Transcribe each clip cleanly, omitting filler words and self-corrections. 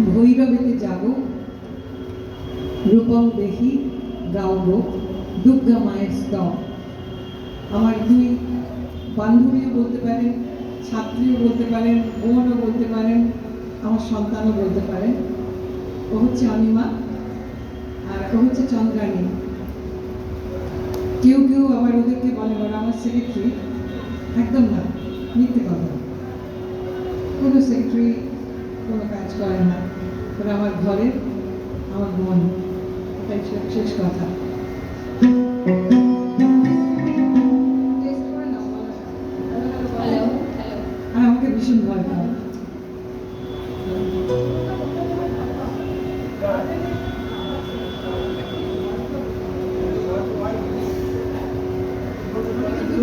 ভৈরবেতে যাব, রূপং দেখি গাওব দুর্গা মায়ের স্তব। আমার দুই বান্ধবীও বলতে পারেন, ছাত্রীও বলতে পারেন, বোনও বলতে পারেন, আমার সন্তানও বলতে পারেন। ও হচ্ছে অনিমা আর ও হচ্ছে চন্দ্রাণী। কেউ কেউ আবার ওদেরকে বলেন ওরা আমার সেক্রেটারি। একদম না, মিথ্যে কথা। কোনো সেক্রেটারি কোনো কাজ করে না, ওরা আমার ঘরের আমার বোন, এটাই শেষ কথা। আর আমাকে ভীষণ ভয় পায়।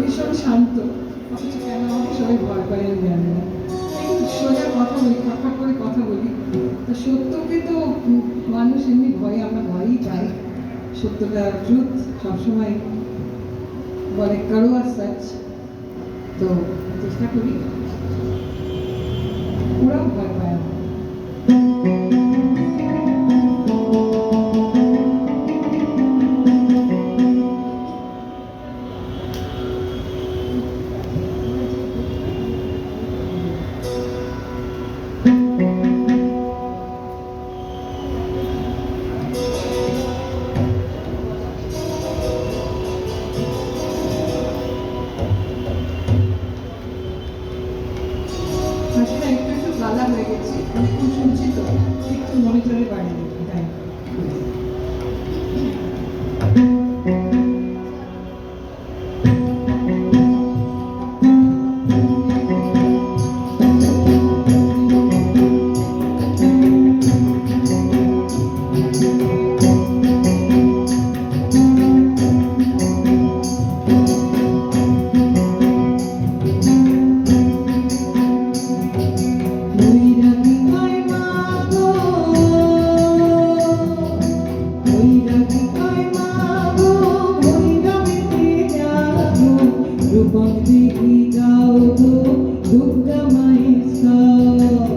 ভীষণ শান্ত, অথচ কেন আমাকে সবাই ভয় পায় আমি জানি না। একটু সোজা কথা বলি, ফটফট করে কথা বলি। তা সত্যকে তো মানুষ এমনি ভয়ে, আমরা ভয়ই পাই। সত্যটা ট্রুথ সবসময় বলে করো আর সাচ, তো চেষ্টা করি। ওরাও ভয় পায় না। হাসিটা একটু একটু গালা হয়ে গেছে, অনেকক্ষণ শুনছি তো, একটু মনিটরে বাড়িয়ে দেবো, তাই। রূপং দেখি গাওব দুর্গা মায়ের স্তব।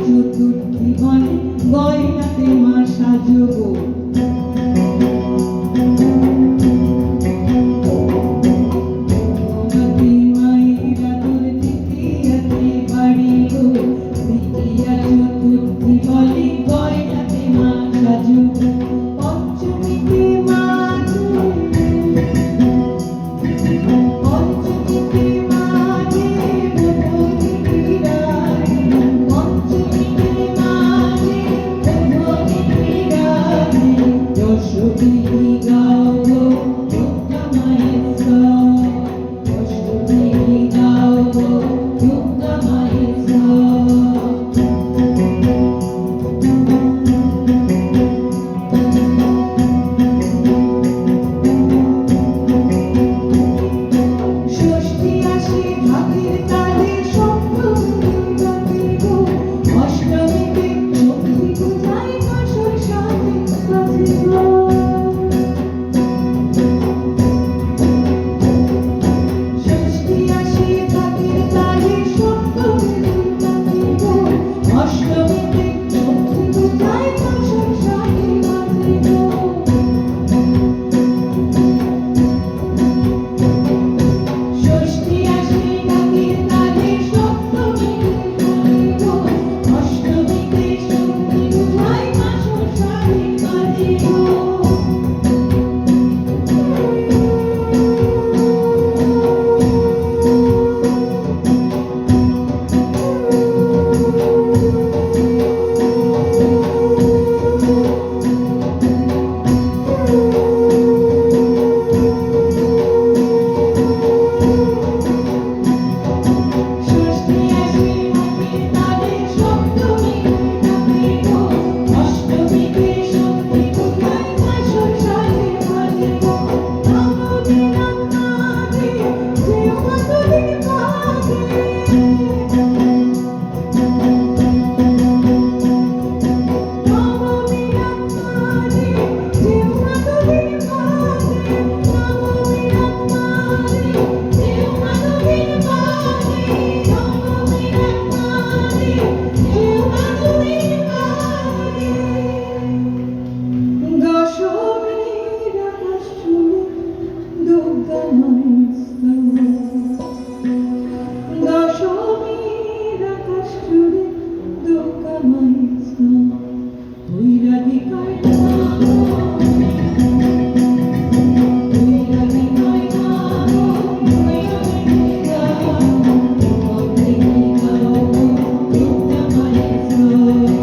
চতুর্থী বনে গয়নাতে মা সাজবো। মায়েরা তোর তৃতীয়াতে বাড়ি গো, তৃতীয়া চতুর্থী বলে গয়নাতে মা সাজবো। গো